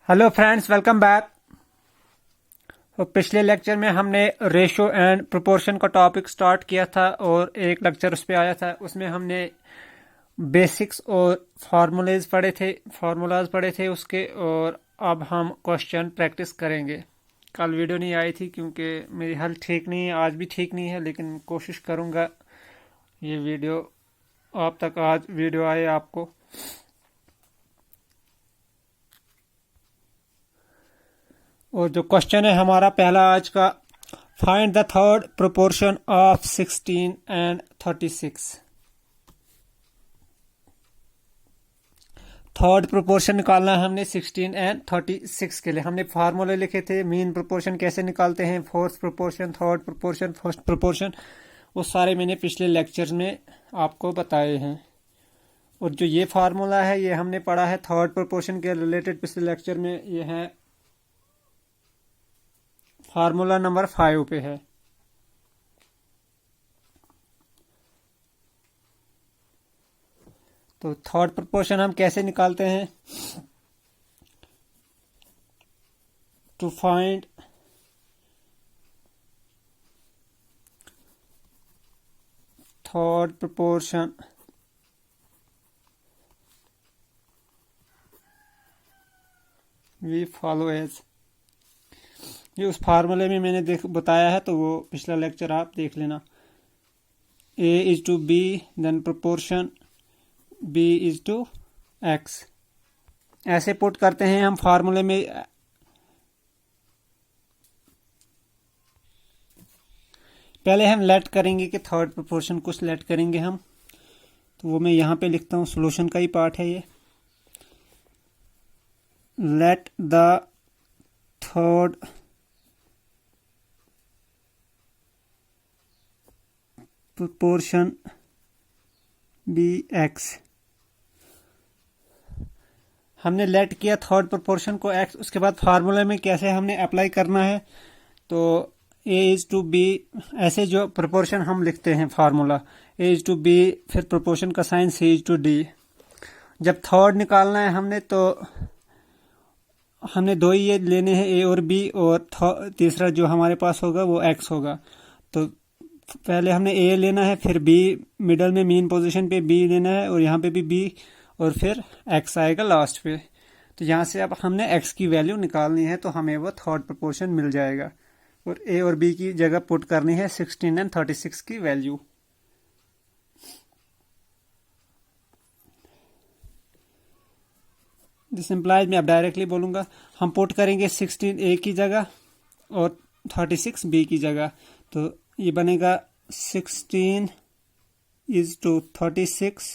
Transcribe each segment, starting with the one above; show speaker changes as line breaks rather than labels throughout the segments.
Hello friends, welcome back. तो पिछले lecture में हमने रेशो एंड प्रोपोर्शन का टॉपिक स्टार्ट किया था और एक लेक्चर उस पे आया था। उसमें हमने बेसिक्स और फार्मूलाज पढ़े थे उसके। और अब हम क्वेश्चन प्रैक्टिस करेंगे। कल वीडियो नहीं आई थी क्योंकि मेरी हेल्थ ठीक नहीं है, आज भी ठीक नहीं है, लेकिन कोशिश करूँगा ये वीडियो आप तक आज वीडियो आए आपको। और जो क्वेश्चन है हमारा पहला आज का, find the third proportion of 16 and 36। Third proportion निकालना है हमने 16 एंड 36 के लिए। हमने फार्मूले लिखे थे, मीन प्रोपोर्शन कैसे निकालते हैं, fourth proportion, third proportion, first proportion, वो सारे मैंने पिछले लेक्चर्स में आपको बताए हैं। और जो ये फार्मूला है ये हमने पढ़ा है थर्ड प्रोपोर्शन के रिलेटेड पिछले लेक्चर में। ये है फार्मूला नंबर 5 पे है। तो थर्ड प्रोपोर्शन हम कैसे निकालते हैं? To find third proportion we follow as, ये उस फार्मूले में मैंने बताया है, तो वो पिछला लेक्चर आप देख लेना। a is to b, then proportion b is to x। ऐसे पुट करते हैं हम फार्मूले में। पहले हम लेट करेंगे कि थर्ड प्रोपोर्शन कुछ लेट करेंगे हम, तो वो मैं यहाँ पे लिखता हूँ, सॉल्यूशन का ही पार्ट है ये। Let the third proportion be x. हमने लेट किया थर्ड प्रोपोर्शन को एक्स। उसके बाद फार्मूला में कैसे हमने अप्लाई करना है, तो ए इज टू बी, ऐसे जो प्रोपोर्शन हम लिखते हैं formula, a is to b, फिर प्रोपोर्शन का sign c is to d. जब थर्ड निकालना है हमने, तो हमने दो ही ये लेने हैं, ए और बी, और तीसरा जो हमारे पास होगा वो एक्स होगा। तो पहले हमने ए लेना है, फिर बी मिडल में मीन पोजीशन पे बी लेना है, और यहाँ पे भी बी, और फिर एक्स आएगा लास्ट पे। तो यहाँ से अब हमने एक्स की वैल्यू निकालनी है, तो हमें वो थर्ड प्रोपोर्शन मिल जाएगा। और ए और बी की जगह पुट करनी है 16 एंड 36 की वैल्यू। दिस इम्प्लाइज, मैं अब डायरेक्टली बोलूंगा, हम पुट करेंगे 16 ए की जगह और 36 बी की जगह। तो ये बनेगा 16 इज टू 36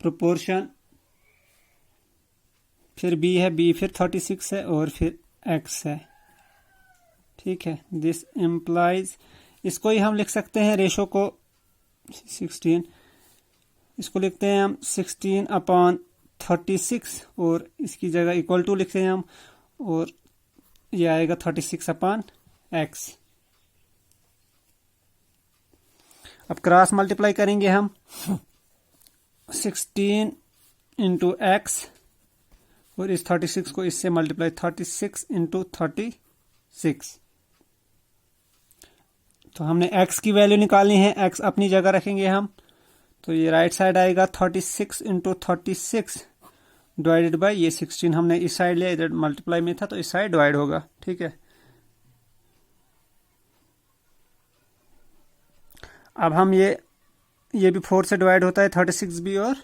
प्रोपोर्शन, फिर बी है, बी फिर 36 है, और फिर एक्स है। ठीक है, दिस इम्प्लाइज, इसको ही हम लिख सकते हैं रेशो को 16, इसको लिखते हैं हम 16 अपॉन 36, और इसकी जगह इक्वल टू लिखते हैं हम, और ये आएगा 36 अपॉन एक्स। अब क्रॉस मल्टीप्लाई करेंगे हम 16 इंटू एक्स, और इस 36 को इससे मल्टीप्लाई 36 इंटू 36। तो हमने x की वैल्यू निकालनी है, x अपनी जगह रखेंगे हम। तो ये राइट साइड आएगा 36 इंटू 36 डिवाइडेड बाई ये 16। हमने इस साइड लिया, इधर मल्टीप्लाई में था तो इस साइड डिवाइड होगा। ठीक है, अब हम ये भी 4 से डिवाइड होता है, 36 भी, और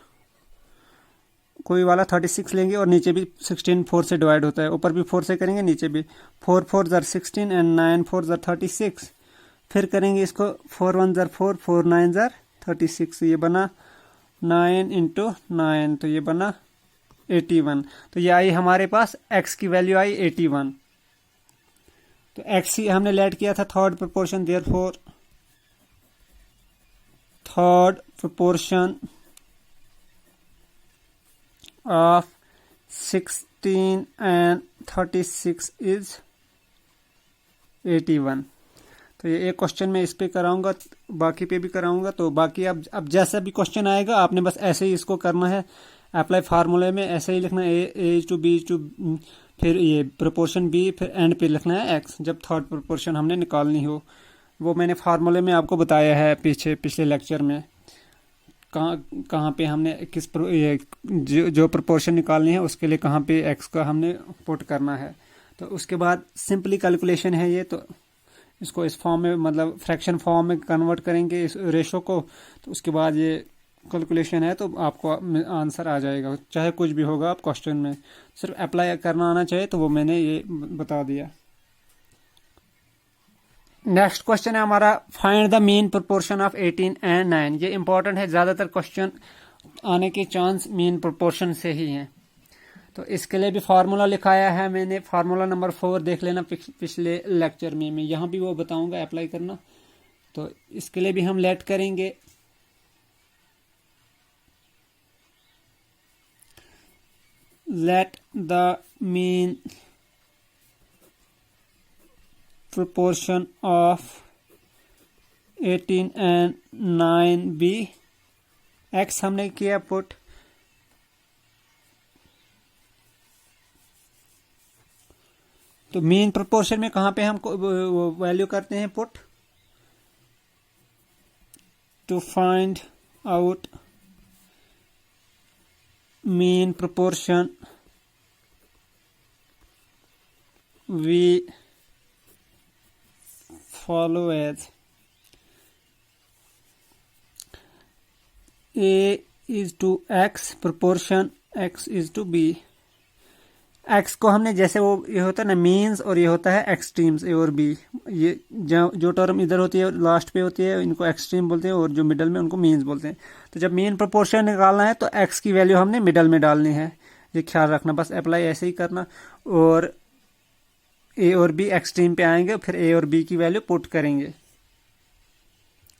कोई वाला 36 लेंगे, और नीचे भी 16 4 से डिवाइड होता है। ऊपर भी 4 से करेंगे, नीचे भी 4 4 ज़र 16 एंड 9 4 ज़र 36। फिर करेंगे इसको 4 1 ज़र 4, 4 9 ज़र 36। ये बना 9 इंटू 9, तो ये बना 81। तो ये आई हमारे पास x की वैल्यू आई 81। तो x हमने लेट किया था third proportion, therefore third proportion of 16 and 36 is 81। तो ये एक क्वेश्चन मैं इस पे कराऊंगा, बाकी पे भी कराऊंगा। तो बाकी अब जैसा भी क्वेश्चन आएगा आपने बस ऐसे ही इसको करना है, अप्लाई फार्मूले में ऐसे ही लिखना ए टू बी टू, फिर ये प्रोपोर्शन बी, फिर एंड पे लिखना है एक्स जब थर्ड प्रोपोर्शन हमने निकालनी हो। वो मैंने फार्मूले में आपको बताया है पिछले लेक्चर में, कहाँ कहाँ पे हमने ये जो प्रोपोर्शन निकालनी है उसके लिए कहाँ पे एक्स का हमने पुट करना है। तो उसके बाद सिंपली कैलकुलेशन है ये, तो इसको इस फॉर्म में मतलब फ्रैक्शन फॉर्म में कन्वर्ट करेंगे इस रेशो को, तो उसके बाद ये कैलकुलेशन है तो आपको आंसर आ जाएगा, चाहे कुछ भी होगा आप क्वेश्चन में, सिर्फ अप्लाई करना आना चाहिए, तो वो मैंने ये बता दिया। नेक्स्ट क्वेश्चन है हमारा, find the mean proportion of 18 and 9। ये इंपॉर्टेंट है, ज़्यादातर क्वेश्चन आने के चांस मीन प्रोपोर्शन से ही हैं। तो इसके लिए भी फार्मूला लिखाया है मैंने, फार्मूला नंबर 4 देख लेना पिछले लेक्चर में, मैं यहाँ भी वो बताऊंगा अप्लाई करना। तो इसके लिए भी हम लेट करेंगे let the mean proportion of 18 and 9 b, x हमने किया पुट, तो मीन प्रोपोर्शन में कहाँ पे हम वैल्यू करते हैं put, to find out mean proportion we follow as a is to x proportion x is to b। x को हमने जैसे वो ये होता है ना मीन्स, और ये होता है एक्सट्रीम्स ए और बी, ये जो टर्म इधर होती है लास्ट पे होती है इनको एक्सट्रीम बोलते हैं, और जो मिडल में उनको मीन्स बोलते हैं। तो जब मीन प्रोपोर्शन निकालना है तो x की वैल्यू हमने मिडल में डालनी है, ये ख्याल रखना, बस अप्लाई ऐसे ही करना। और ए और बी एक्सट्रीम पे आएंगे, फिर ए और बी की वैल्यू पुट करेंगे।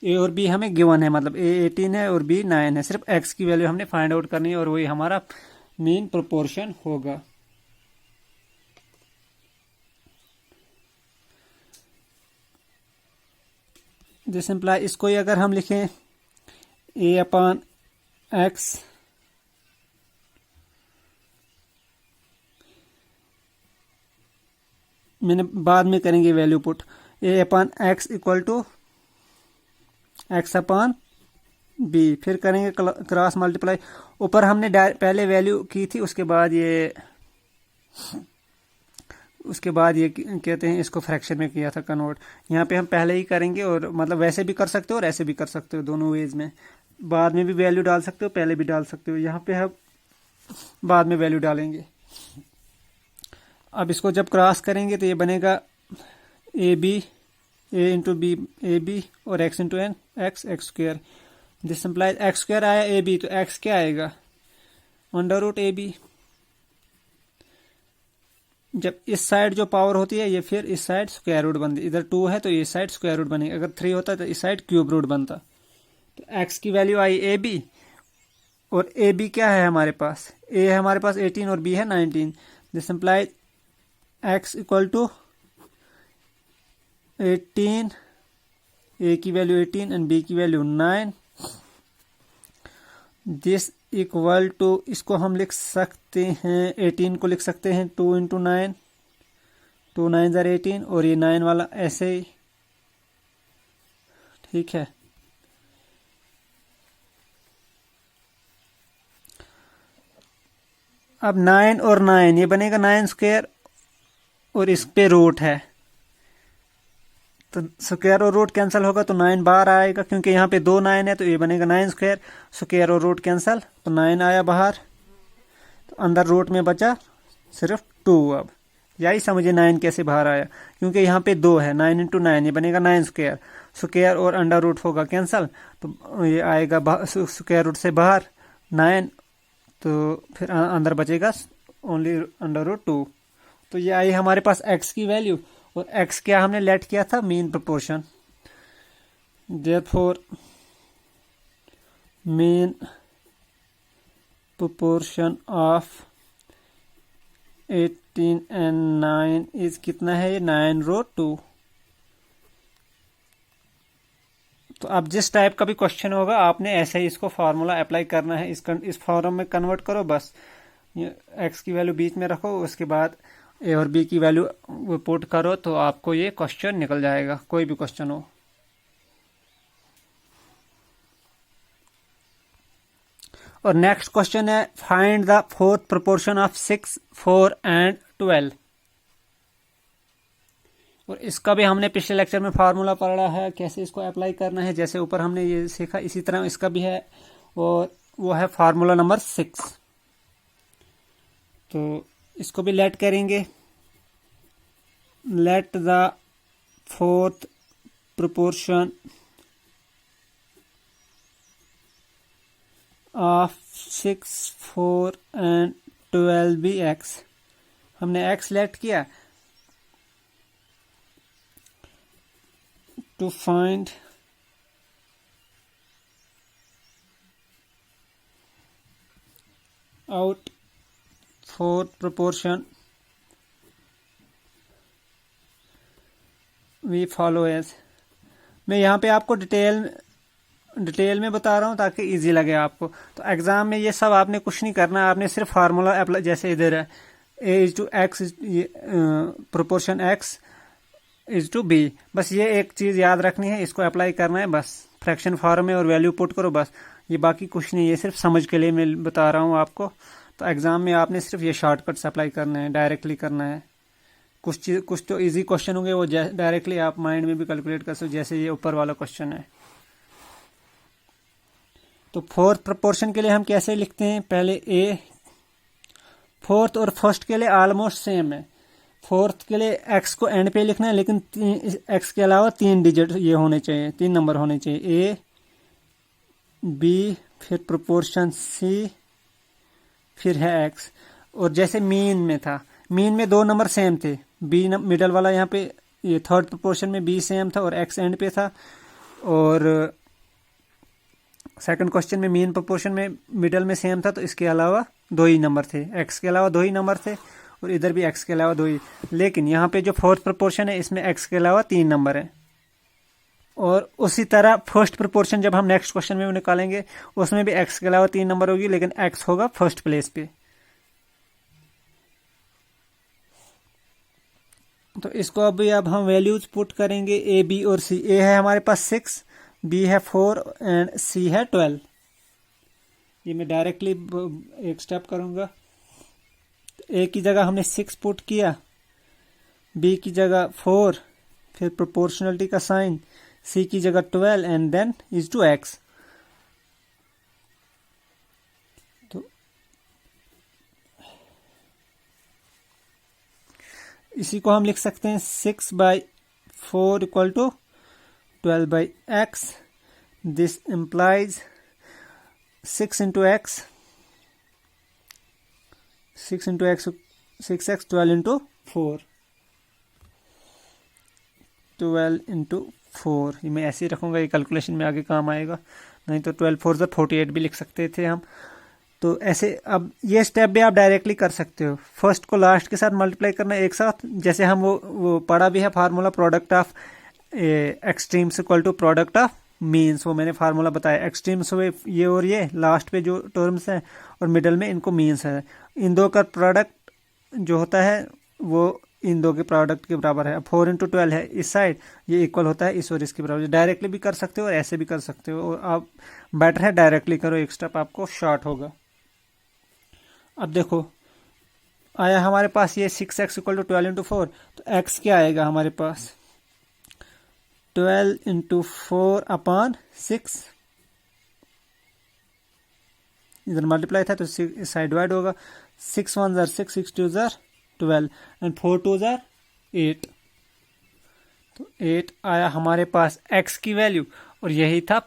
ए और बी हमें गिवन है, मतलब ए 18 है और बी 9 है, सिर्फ एक्स की वैल्यू हमने फाइंड आउट करनी है, और वही हमारा मीन प्रोपोर्शन होगा। दिस इम्प्लाई, इसको ही अगर हम लिखें ए अपॉन एक्स मैंने बाद में करेंगे value put, a upon x equal to x upon b, फिर करेंगे क्रॉस मल्टीप्लाई, ऊपर हमने पहले वैल्यू की थी, उसके बाद ये कहते हैं इसको फ्रैक्शन में किया था कन्वर्ट, यहाँ पे हम पहले ही करेंगे, और मतलब वैसे भी कर सकते हो और ऐसे भी कर सकते हो, दोनों वेज में, बाद में भी वैल्यू डाल सकते हो, पहले भी डाल सकते हो, यहाँ पे हम बाद में वैल्यू डालेंगे। अब इसको जब क्रॉस करेंगे तो ये बनेगा A B, A into B A B, और X into N X, X square. This implies X square आया ए बी, तो एक्स क्या आएगा अंडर रूट ए बी। जब इस साइड जो पावर होती है ये फिर इस साइड स्क्वायर रूट बनती है, इधर 2 है तो ये साइड स्क्वायर रूट बनेगी, अगर 3 होता तो इस साइड क्यूब रूट बनता। तो एक्स की वैल्यू आई ए बी, और ए बी क्या है हमारे पास, ए है हमारे पास 18 और बी है 19। This implies x equal to 18, a की वैल्यू 18 एंड बी की वैल्यू 9। दिस इक्वल टू, इसको हम लिख सकते हैं 18 को लिख सकते हैं 2 इंटू 9, 2 9 ज़र 18, और ये 9 वाला ऐसे ही, ठीक है। अब 9 और 9 ये बनेगा 9 स्क्वायर, और इस पे रूट है, तो स्क्वायर और रूट कैंसिल होगा तो 9 बाहर आएगा, क्योंकि यहाँ पे 2 9 है तो ये बनेगा 9 स्क्वायर, स्क्वायर और रूट कैंसिल, तो 9 आया बाहर, तो अंदर रूट में बचा सिर्फ 2। अब यही समझिए 9 कैसे बाहर आया, क्योंकि यहाँ पे 2 है, 9 इंटू 9 ये बनेगा 9 स्क्वायर, स्क्वायर और अंडर रूट होगा कैंसिल, तो ये आएगा स्क्वायर रूट से बाहर 9, तो फिर अंदर बचेगा ओनली अंडर रूट 2। तो ये आई हमारे पास x की वैल्यू, और x क्या हमने लेट किया था mean proportion, therefore mean proportion of 18 and 9 is कितना है, ये 9 रो 2। तो अब जिस टाइप का भी क्वेश्चन होगा आपने ऐसे ही इसको फार्मूला अप्लाई करना है, इस फॉर्म में कन्वर्ट करो, बस एक्स की वैल्यू बीच में रखो, उसके बाद ए और बी की वैल्यू पुट करो तो आपको ये क्वेश्चन निकल जाएगा, कोई भी क्वेश्चन हो। और नेक्स्ट क्वेश्चन है find the fourth proportion of 6, 4 and 12। और इसका भी हमने पिछले लेक्चर में फार्मूला पढ़ा है, कैसे इसको अप्लाई करना है, जैसे ऊपर हमने ये सीखा इसी तरह इसका भी है, और वो है फार्मूला नंबर 6। तो इसको भी लेट करेंगे, let the fourth proportion of 6, 4 and 12 be x. हमने एक्स लेट किया to find out fourth proportion we follow as. मैं यहाँ पे आपको डिटेल में बता रहा हूँ ताकि इजी लगे आपको। तो एग्जाम में ये सब आपने कुछ नहीं करना, आपने सिर्फ फार्मूला अप्लाई, जैसे इधर है A is to X proportion X is to B, बस ये एक चीज़ याद रखनी है, इसको अप्लाई करना है बस फ्रैक्शन फॉर्म में और वैल्यू पुट करो बस, ये बाकी कुछ नहीं है, सिर्फ समझ के लिए मैं बता रहा हूँ आपको। तो एग्जाम में आपने सिर्फ ये शॉर्टकट्स अप्लाई करना है, डायरेक्टली करना है। कुछ तो इजी क्वेश्चन होंगे वो डायरेक्टली आप माइंड में भी कैलकुलेट कर सकते, जैसे ये ऊपर वाला क्वेश्चन है। तो फोर्थ प्रोपोर्शन के लिए हम कैसे लिखते हैं, पहले ए, फोर्थ और फर्स्ट के लिए ऑलमोस्ट सेम है। फोर्थ के लिए एक्स को एंड पे लिखना है, लेकिन एक्स के अलावा 3 डिजिट ये होने चाहिए, 3 नंबर होने चाहिए, ए बी फिर प्रोपोर्शन सी फिर है एक्स। और जैसे मीन में था, मीन में 2 नंबर सेम थे, बी मिडल वाला यहाँ पे ये थर्ड प्रोपोर्शन में बी सेम था और एक्स एंड पे था, और सेकंड क्वेश्चन में मीन प्रोपोर्शन में मिडल में सेम था, तो इसके अलावा 2 ही नंबर थे, एक्स के अलावा 2 ही नंबर थे, और इधर भी एक्स के अलावा 2 ही। लेकिन यहाँ पे जो फोर्थ प्रोपोर्शन है इसमें एक्स के अलावा 3 नंबर है। और उसी तरह फर्स्ट प्रोपोर्शन जब हम नेक्स्ट क्वेश्चन में निकालेंगे उसमें भी एक्स के अलावा 3 नंबर होगी, लेकिन एक्स होगा फर्स्ट प्लेस पे। तो इसको अभी अब हम वैल्यूज पुट करेंगे, ए बी और सी। ए है हमारे पास 6, बी है 4 एंड सी है 12। ये मैं डायरेक्टली एक स्टेप करूंगा। ए की जगह हमने 6 पुट किया, बी की जगह 4, फिर प्रोपोर्शनलिटी का साइन, सी की जगह 12 and then is to X. तो इसी को हम लिख सकते हैं 6/4 equal to 12/x। This implies 6 into x, 6x 12 into 4, 12 into 4। ये मैं ऐसे ही रखूंगा, ये कैलकुलेशन में आगे काम आएगा, नहीं तो 12 4 48 भी लिख सकते थे हम। तो ऐसे अब ये स्टेप भी आप डायरेक्टली कर सकते हो, फर्स्ट को लास्ट के साथ मल्टीप्लाई करना एक साथ, जैसे हम वो पढ़ा भी है formula product of extremes equal to product of means, वो मैंने फार्मूला बताया। एक्सट्रीम्स हुए ये और ये लास्ट पे जो टर्म्स हैं, और मिडल में इनको मीन्स है। इन दो का प्रोडक्ट जो होता है वो इन दो के प्रोडक्ट के बराबर है। 4 into 12 है इस साइड, ये इक्वल होता है इस और इसके बराबर। डायरेक्टली भी कर सकते हो और ऐसे भी कर सकते हो, और आप बेटर है डायरेक्टली करो, एक स्टेप आपको शॉर्ट होगा। अब देखो आया हमारे पास ये 6x इक्वल टू 12 into 4, तो x क्या आएगा हमारे पास 12 into 4 upon 6। इधर मल्टीप्लाई था तो इस साइड डिवाइड होगा, 6 1 जार 6, 6 2 जार 12 एंड 4 2 जार 8। तो 8 आया हमारे पास x की वैल्यू, और यही था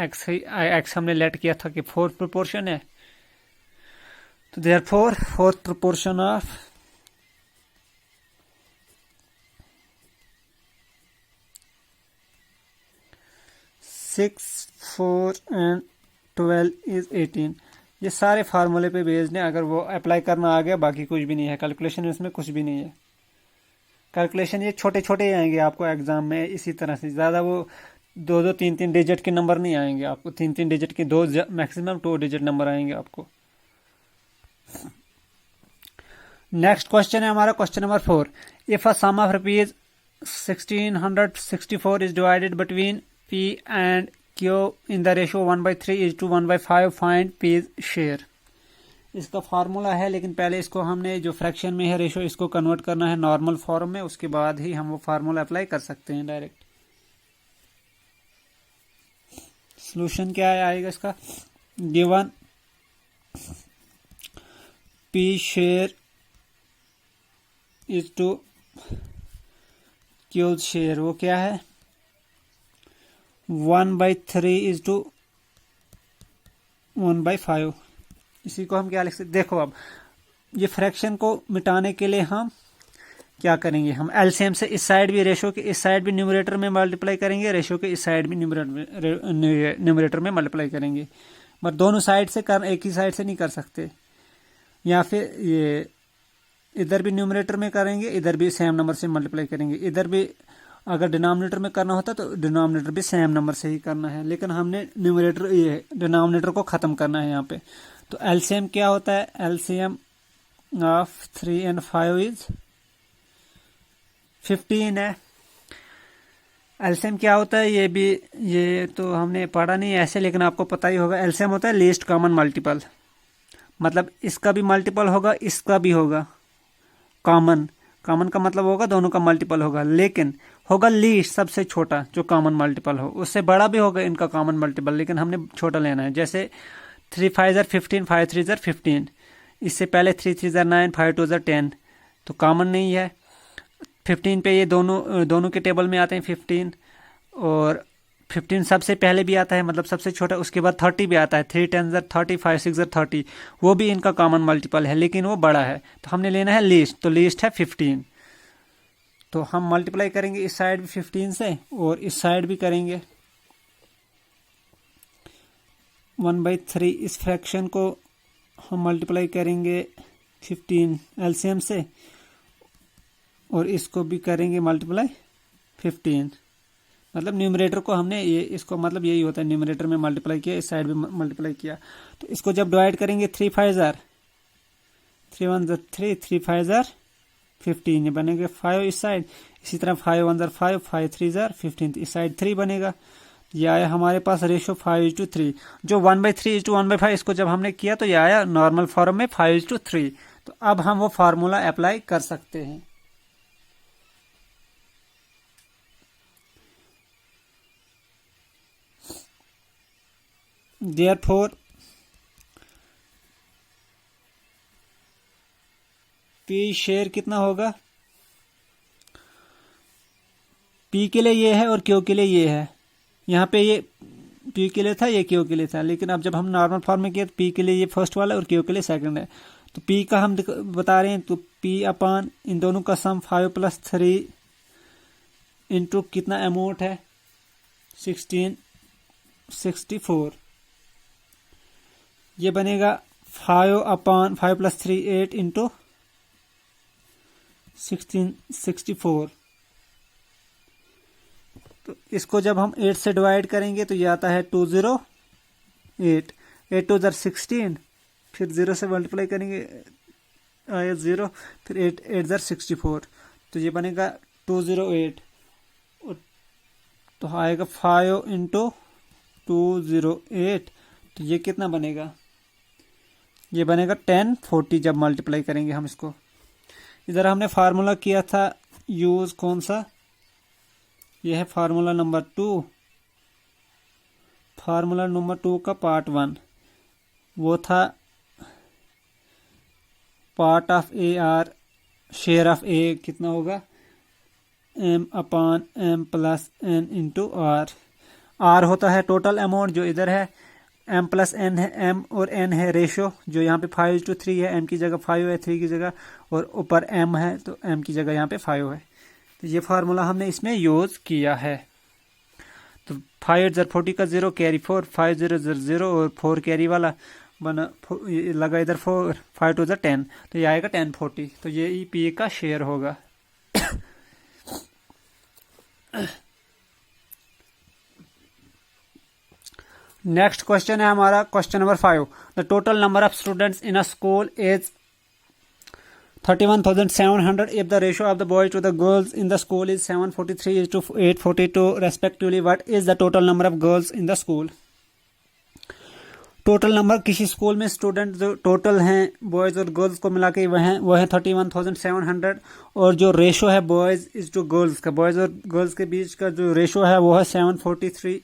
x हमने लेट किया था कि फोर्थ प्रोपोर्शन है। तो therefore fourth proportion of 6, 4 and 12 is 18। ये सारे फार्मूले पे बेस्ड है, अगर वो अप्लाई करना आ गया बाकी कुछ भी नहीं है, कैलकुलेशन इसमें कुछ भी नहीं है। कैलकुलेशन ये छोटे छोटे आएंगे आपको एग्जाम में, इसी तरह से ज़्यादा वो दो दो तीन तीन डिजिट के नंबर नहीं आएंगे आपको, तीन तीन डिजिट के, दो मैक्सिमम 2 डिजिट नंबर आएंगे आपको। नेक्स्ट क्वेश्चन है हमारा question number 4। If a sum of rupees 1664 is divided between P and Q in the ratio 1/3:1/5, find P's share. इसका फार्मूला है, लेकिन पहले इसको हमने जो फ्रैक्शन में है रेशियो, इसको कन्वर्ट करना है नॉर्मल फॉर्म में, उसके बाद ही हम वो फार्मूला अप्लाई कर सकते हैं डायरेक्ट। सॉल्यूशन क्या आएगा इसका? Given P share is to Q share, वो क्या है? 1/3 इज टू 1/5। इसी को हम क्या लिख सकते? देखो, अब ये फ्रैक्शन को मिटाने के लिए हम क्या करेंगे? हम एलसीएम से इस साइड भी, रेशो के इस साइड भी न्यूमरेटर में मल्टीप्लाई करेंगे, रेशो के इस साइड भी न्यूमरेटर में मल्टीप्लाई करेंगे। मगर दोनों साइड से एक ही साइड से नहीं कर सकते। या फिर ये इधर भी न्यूमरेटर में करेंगे, इधर भी सेम नंबर से मल्टीप्लाई करेंगे। इधर भी अगर डिनोमिनेटर में करना होता तो डिनोमिनेटर भी सेम नंबर से ही करना है, लेकिन हमने न्यूमरेटर ये डिनोमिनेटर को ख़त्म करना है यहाँ पे। तो एलसीएम क्या होता है? एलसीएम ऑफ 3 and 5 इज 15 है। एलसीएम क्या होता है ये तो हमने पढ़ा नहीं ऐसे, लेकिन आपको पता ही होगा। एलसीएम होता है लीस्ट कॉमन मल्टीपल, मतलब इसका भी मल्टीपल होगा, इसका भी होगा कॉमन। कॉमन का मतलब होगा दोनों का मल्टीपल होगा, लेकिन होगा लीस्ट, सबसे छोटा जो कॉमन मल्टीपल हो। उससे बड़ा भी होगा इनका कॉमन मल्टीपल, लेकिन हमने छोटा लेना है। जैसे 3 5 ज़र 15, 5 3 ज़र 15। इससे पहले 3 3 ज़र 9, 5 2 ज़र 10, तो कॉमन नहीं है। 15 पे ये दोनों के टेबल में आते हैं 15, और 15 सबसे पहले भी आता है, मतलब सबसे छोटा। उसके बाद 30 भी आता है, 3 10 ज़र 30, 5 6 ज़र 30, वो भी इनका कॉमन मल्टीपल है, लेकिन वो बड़ा है। तो हमने लेना है लीस्ट, तो लीस्ट है 15। तो हम मल्टीप्लाई करेंगे इस साइड भी 15 से, और इस साइड भी करेंगे 1/3। इस फ्रैक्शन को हम मल्टीप्लाई करेंगे 15 एलसीएम से, और इसको भी करेंगे मल्टीप्लाई 15। मतलब न्यूमरेटर को हमने इसको मतलब यही होता है, न्यूमरेटर में मल्टीप्लाई किया, इस साइड में मल्टीप्लाई किया। तो इसको जब डिवाइड करेंगे 3 5 ज़र 3 1 ज़र 3, 3 5 ज़र 15, ये बनेगा 5 इस साइड। इसी तरह 5 1 ज़र 5, 5 3 ज़र 15, इस साइड 3 बनेगा। ये आया हमारे पास रेशो 5:3। जो 1/3:1/5, इसको जब हमने किया तो ये आया नॉर्मल फॉर्म में 5:3। तो अब हम वो फार्मूला अप्लाई कर सकते हैं। Therefore, P शेयर कितना होगा? P के लिए ये है और Q के लिए ये है। यहाँ पे ये P के लिए था, ये Q के लिए था, लेकिन अब जब हम नॉर्मल फॉर्म में किया तो P के लिए ये फर्स्ट वाला और Q के लिए सेकंड है। तो P का हम बता रहे हैं, तो P अपान इन दोनों का सम 5 + 3 इंटू कितना अमाउंट है? 1664। ये बनेगा 5 अपान 5 + 3 8 इंटू 1664। तो इसको जब हम 8 से डिवाइड करेंगे तो ये आता है 208। 8 2 ज़र 16, फिर 0 से मल्टीप्लाई करेंगे आया 0, फिर 8 8 ज़र 64, तो ये बनेगा 208। तो आएगा 5 इंटू 208, तो ये कितना बनेगा? ये बनेगा 1040 जब मल्टीप्लाई करेंगे हम इसको। इधर हमने फार्मूला किया था यूज, कौन सा? यह है फार्मूला नंबर 2। फार्मूला नंबर 2 का पार्ट 1 वो था part of A R, share of A कितना होगा? m upon m + n into R. R होता है टोटल अमाउंट जो इधर है, m + n है, m और n है रेशो, जो यहाँ पे 5:3 है, m की जगह 5 है 3 की जगह, और ऊपर m है तो m की जगह यहाँ पे 5 है। तो ये फार्मूला हमने इसमें यूज किया है। तो 5 8 ज़र 40 का 0 कैरी 4, 5 0 ज़र 0 और 4 कैरी वाला बना, लगा इधर 4, 5 2 ज़र 10, तो ये आएगा 1040। तो ये P का शेयर होगा। नेक्स्ट क्वेश्चन है हमारा question number 5। The total number of students in a school is 31,700 if the ratio of the boys to the girls in the school is 743 is to 842 respectively. What is the total number of girls in the school? Total number किसी school में student जो total हैं boys और girls को मिला के वो है 31,700 और जो रेशो है बॉयज़ इज टू गर्ल्स का, बॉयज़ और गर्ल्स के बीच का जो रेशो है वो है 743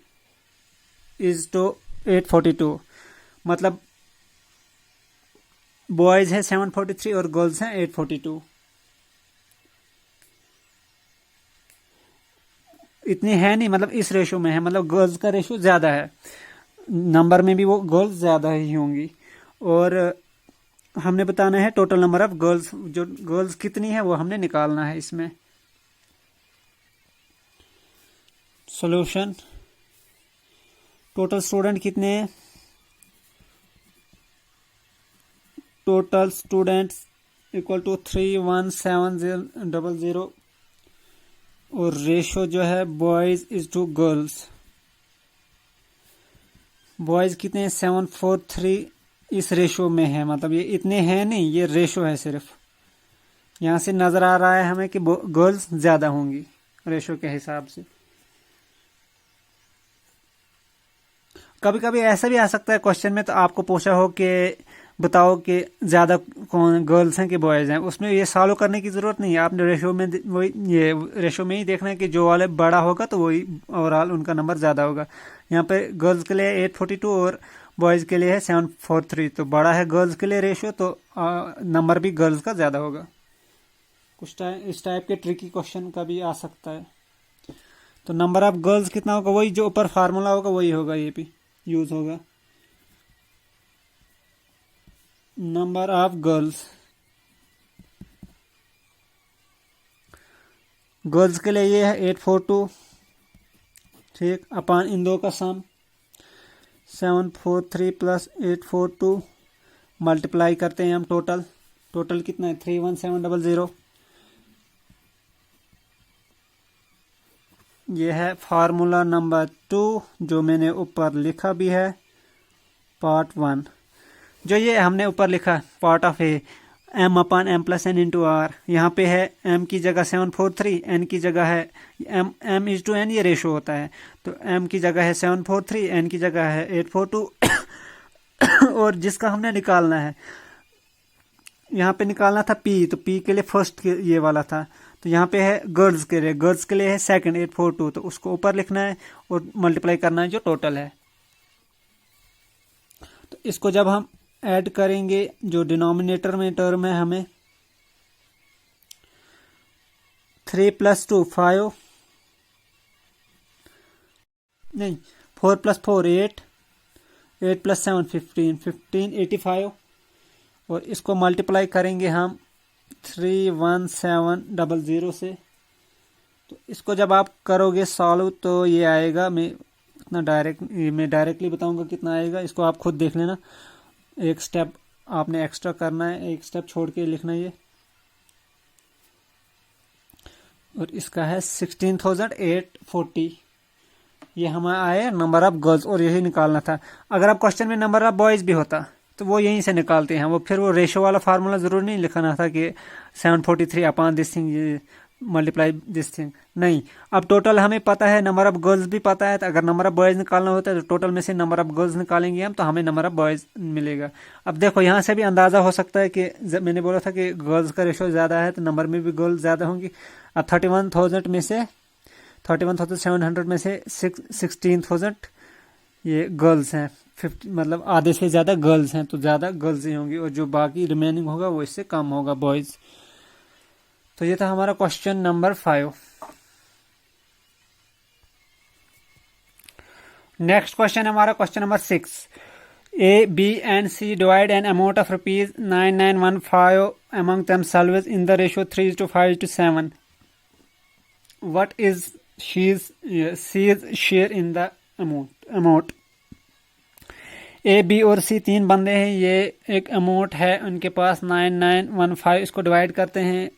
इज टू 842। मतलब बॉयज़ है 743 और गर्ल्स हैं 842। इतनी है नहीं, मतलब इस रेशो में है, मतलब गर्ल्स का रेशो ज़्यादा है, नंबर में भी वो गर्ल्स ज़्यादा ही होंगी। और हमने बताना है टोटल नंबर ऑफ गर्ल्स, जो गर्ल्स कितनी है वो हमने निकालना है इसमें। सॉल्यूशन, टोटल स्टूडेंट कितने हैं, टोटल स्टूडेंट्स इक्वल टू 31700 और रेशो जो है boys is to girls, boys कितने हैं 743 इस रेशो में है, मतलब ये इतने हैं नहीं, ये रेशो है सिर्फ। यहाँ से नजर आ रहा है हमें कि गर्ल्स ज्यादा होंगी रेशो के हिसाब से। कभी कभी ऐसा भी आ सकता है क्वेश्चन में, तो आपको पूछा हो कि बताओ कि ज़्यादा कौन गर्ल्स हैं कि बॉयज़ हैं, उसमें ये सॉल्व करने की ज़रूरत नहीं है। आपने रेशो में वही ये रेशो में ही देखना है कि जो वाले बड़ा होगा तो वही ओवरऑल उनका नंबर ज़्यादा होगा। यहाँ पे गर्ल्स के लिए 842 और बॉयज़ के लिए है 743, तो बड़ा है गर्ल्स के लिए रेशो, तो नंबर भी गर्ल्स का ज़्यादा होगा। कुछ इस टाइप के ट्रिकी क्वेश्चन का भी आ सकता है। तो नंबर ऑफ गर्ल्स कितना होगा, वही जो ऊपर फार्मूला होगा वही होगा, ये भी यूज़ होगा। नंबर ऑफ गर्ल्स, गर्ल्स के लिए ये है 842, ठीक, अपान इन दो का सम 743 प्लस 842 मल्टीप्लाई करते हैं हम, टोटल कितना है 31700। ये है फार्मूला नंबर 2 जो मैंने ऊपर लिखा भी है, पार्ट 1। जो ये हमने ऊपर लिखा part of a, m upon m plus n into r, यहाँ पे है एम की जगह 743, एन की जगह है एम इज टू एन, ये रेशो होता है, तो एम की जगह है 743, एन की जगह है 842 और जिसका हमने निकालना है, यहाँ पे निकालना था पी, तो पी के लिए फर्स्ट ये वाला था, तो यहाँ पे है गर्ल्स के लिए है सेकंड 842, तो उसको ऊपर लिखना है और मल्टीप्लाई करना है जो टोटल है। तो इसको जब हम ऐड करेंगे, जो डिनोमिनेटर में टर्म है, हमें 3 + 2 5, नहीं 4 + 4 8, 8 + 7 15 85 और इसको मल्टीप्लाई करेंगे हम 31700 से। तो इसको जब आप करोगे सॉल्व तो ये आएगा, मैं डायरेक्टली बताऊंगा कितना आएगा, इसको आप खुद देख लेना। एक स्टेप आपने एक्स्ट्रा करना है, एक स्टेप छोड़ के लिखना है ये, और इसका है 16,840। ये हमारा आया नंबर ऑफ गर्ल्स और यही निकालना था। अगर आप क्वेश्चन में नंबर ऑफ बॉयज़ भी होता तो वो यहीं से निकालते हैं, वो फिर वो रेशो वाला फार्मूला ज़रूर नहीं लिखाना था कि 743 upon this thing multiply this thing, नहीं। अब टोटल हमें पता है, नंबर ऑफ गर्ल्स भी पता है, तो अगर नंबर ऑफ बॉयज़ निकालना होता है तो टोटल में से नंबर ऑफ गर्ल्स निकालेंगे हम, तो हमें नंबर ऑफ बॉयज़ मिलेगा। अब देखो यहाँ से भी अंदाज़ा हो सकता है कि मैंने बोला था कि गर्ल्स का रेशो ज़्यादा है तो नंबर में भी गर्ल्स ज़्यादा होंगी। अब 31,700 में से 16,000 ये गर्ल्स हैं, 50 मतलब आधे से ज़्यादा गर्ल्स हैं, तो ज़्यादा गर्ल्स ही होंगी और जो बाकी रिमेनिंग होगा वो इससे कम होगा बॉयज़। तो ये था हमारा क्वेश्चन नंबर 5। नेक्स्ट क्वेश्चन है हमारा question number 6। A, B and C divide an amount of rupees 9915 among themselves in the ratio 3:5:7. What is C's share in the amount? A, B और C तीन बंदे हैं, ये एक अमाउंट है उनके पास 9915, इसको डिवाइड करते हैं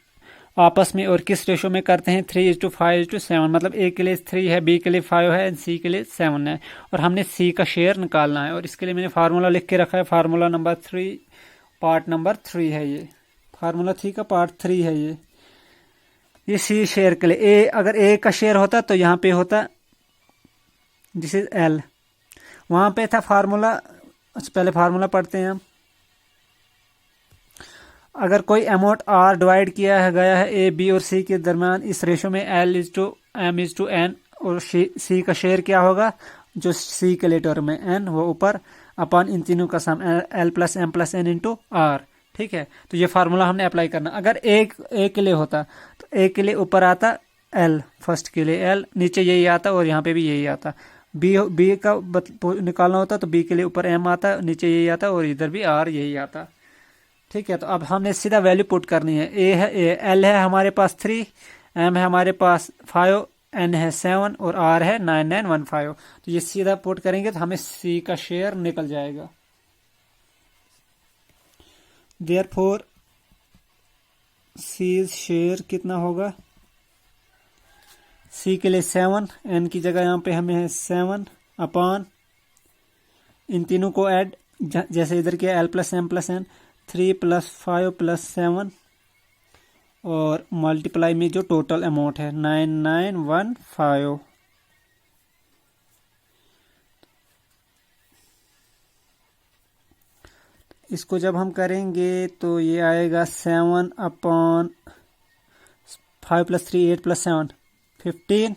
आपस में और किस रेशो में करते हैं, 3:5:7, मतलब ए के लिए 3 है, बी के लिए 5 है एंड सी के लिए 7 है, और हमने सी का शेयर निकालना है। और इसके लिए मैंने फार्मूला लिख के रखा है, फार्मूला नंबर 3, पार्ट नंबर 3 है ये, फार्मूला 3 का पार्ट 3 है ये सी शेयर के लिए। ए, अगर ए का शेयर होता तो यहाँ पे होता दिस इज एल, वहां पे था फार्मूला। अच्छा, पहले फार्मूला पढ़ते हैं हम। अगर कोई अमाउंट आर डिवाइड किया है गया है ए बी और सी के दरमियान इस रेशो में L:M:N, और सी का शेयर क्या होगा, जो सी के लिए टर्म है एन, वो ऊपर अपन इन तीनों का सम L+M+N इंटू आर। ठीक है, तो ये फार्मूला हमने अप्लाई करना। अगर ए के लिए होता तो ए के लिए ऊपर आता एल, फर्स्ट के लिए एल, नीचे यही आता और यहाँ पे भी यही आता। बी का निकालना होता तो बी के लिए ऊपर एम आता, नीचे यही आता और इधर भी आर यही आता। ठीक है, तो अब हमने सीधा वैल्यू पुट करनी है। ए है एल है हमारे पास 3, एम है हमारे पास 5, एन है 7 और आर है 9915। तो ये सीधा पुट करेंगे तो हमें सी का शेयर निकल जाएगा। देयरफॉर सी शेयर कितना होगा, सी के लिए 7, एन की जगह यहाँ पे हमें है 7 अपॉन इन तीनों को ऐड, जैसे इधर किया L+M+N, 3 + 5 + 7 और मल्टीप्लाई में जो टोटल अमाउंट है 9915। इसको जब हम करेंगे तो ये आएगा 7 अपॉन 5 + 3 8 + 7 15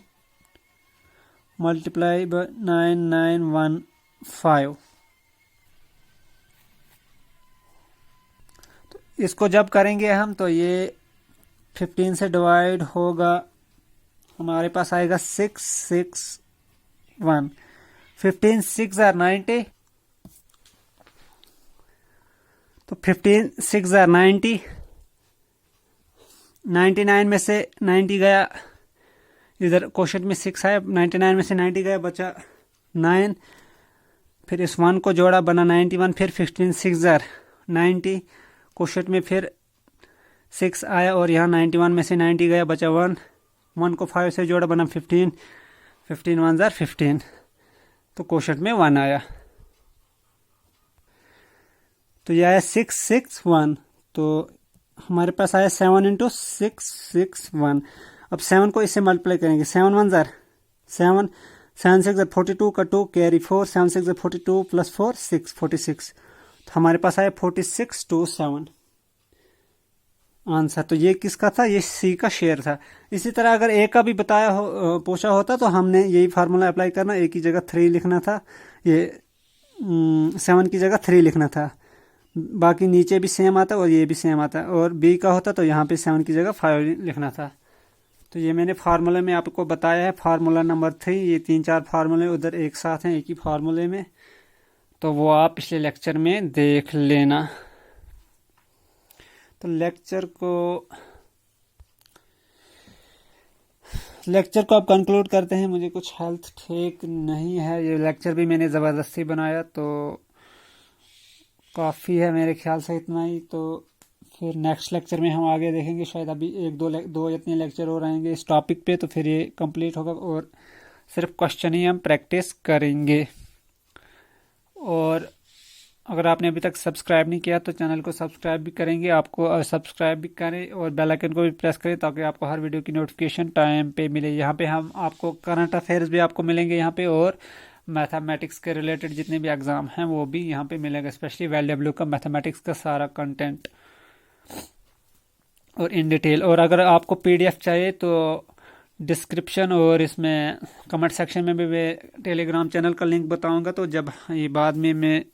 मल्टीप्लाई बाय 9915। तो इसको जब करेंगे हम तो ये 15 से डिवाइड होगा, हमारे पास आएगा 661। 15 6 are 90, तो 15 6 are 90, 99 में से 90 गया, इधर क्वेश्चन में 6 है, 99 में से 90 गया, बचा 9, फिर इस 1 को जोड़ा बना 91, फिर 15 6 are 90, क्वेश्चन में फिर 6 आया और यहाँ 91 में से 90 गया, बचा 1, 1 को 5 से जोड़ा बना 15, 15 1 are 15, तो क्वेश्चन में 1 आया। तो यह आया 661, तो हमारे पास आया 7 × 661। अब 7 को इससे मल्टीप्लाई करेंगे, 7 1 are 7, 7 6 are 42 का 2 कैरी 4, 7 6 are 42 + 4 6 46, तो हमारे पास आया 4627 आंसर। तो ये किसका था, ये सी का शेयर था। इसी तरह अगर ए का भी बताया हो, पूछा होता तो हमने यही फार्मूला अप्लाई करना, ए की जगह 3 लिखना था, ये 7 की जगह 3 लिखना था, बाकी नीचे भी सेम आता और ये भी सेम आता। और बी का होता तो यहाँ पे 7 की जगह 5 लिखना था। तो ये मैंने फार्मूले में आपको बताया है, फार्मूला नंबर 3। ये 3-4 फार्मूले उधर एक साथ हैं एक ही फार्मूले में, तो वो आप पिछले लेक्चर में देख लेना। तो लेक्चर को अब कंक्लूड करते हैं। मुझे कुछ हेल्थ ठीक नहीं है, ये लेक्चर भी मैंने ज़बरदस्ती बनाया, तो काफ़ी है मेरे ख्याल से इतना ही। तो फिर नेक्स्ट लेक्चर में हम आगे देखेंगे, शायद अभी 1-2 इतने लेक्चर और आएंगे इस टॉपिक पे, तो फिर ये कंप्लीट होगा और सिर्फ क्वेश्चन ही हम प्रैक्टिस करेंगे। और अगर आपने अभी तक सब्सक्राइब नहीं किया तो चैनल को सब्सक्राइब भी करेंगे, आपको सब्सक्राइब भी करें और बेल आइकन को भी प्रेस करें ताकि आपको हर वीडियो की नोटिफिकेशन टाइम पे मिले। यहाँ पे हम आपको करंट अफेयर्स भी आपको मिलेंगे यहाँ पे, और मैथमेटिक्स के रिलेटेड जितने भी एग्ज़ाम हैं वो भी यहाँ पे मिलेगा, स्पेशली VLW का मैथमेटिक्स का सारा कंटेंट और इन डिटेल। और अगर आपको PDF चाहिए तो डिस्क्रिप्शन और इसमें कमेंट सेक्शन में भी मैं टेलीग्राम चैनल का लिंक बताऊंगा, तो जब ये बाद में मैं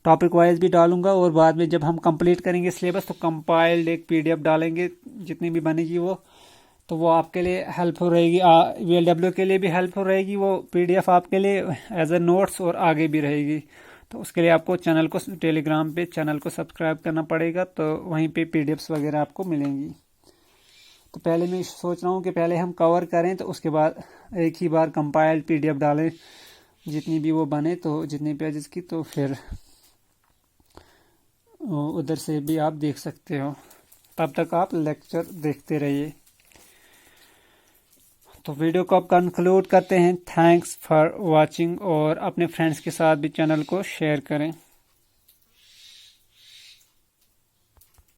टॉपिक वाइज भी डालूंगा, और बाद में जब हम कंप्लीट करेंगे सिलेबस तो कंपाइल्ड एक PDF डालेंगे जितनी भी बनेगी वो, तो वो आपके लिए हेल्पफुल रहेगी, VLW के लिए भी हेल्पफुल रहेगी वो PDF आपके लिए एज ए नोट्स, और आगे भी रहेगी। तो उसके लिए आपको चैनल को, टेलीग्राम पे चैनल को सब्सक्राइब करना पड़ेगा, तो वहीं पे PDFs वगैरह आपको मिलेंगी। तो पहले मैं सोच रहा हूँ कि पहले हम कवर करें, तो उसके बाद एक ही बार कंपाइल्ड PDF डालें जितनी भी वो बने, तो जितने पेजेस की, तो फिर उधर से भी आप देख सकते हो। तब तक आप लेक्चर देखते रहिए। तो वीडियो को अब कंक्लूड करते हैं। थैंक्स फॉर वॉचिंग, और अपने फ्रेंड्स के साथ भी चैनल को शेयर करें।